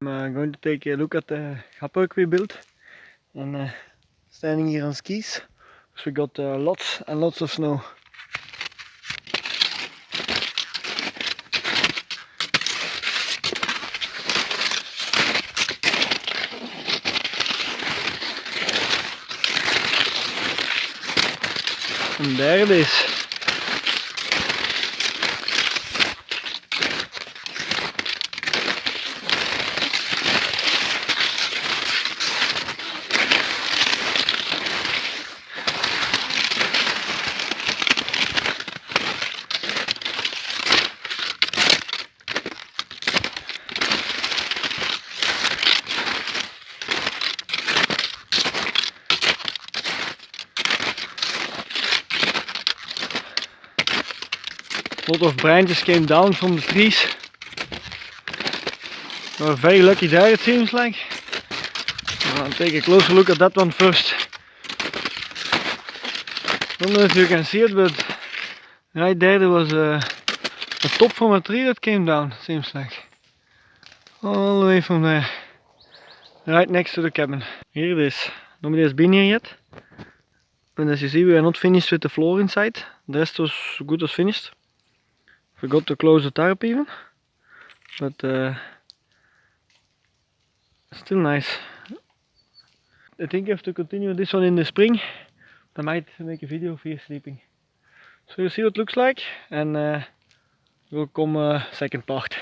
I'm going to take a look at the happark we built, and standing here on skis because we got lots and lots of snow. And there it is. A lot of branches came down from the trees. We're very lucky there, it seems like. I'll take a closer look at that one first don't know if you can see it, but right there was a top from a tree that came down, seems like. All the way from there. Right next to the cabin. Here it is. Nobody has been here yet. And as you see, we are not finished with the floor inside. The rest was good as finished. Forgot to close the tarp even. But still nice. I think I have to continue this one in the spring. I might make a video of here sleeping. So you see what it looks like, and will come a second part.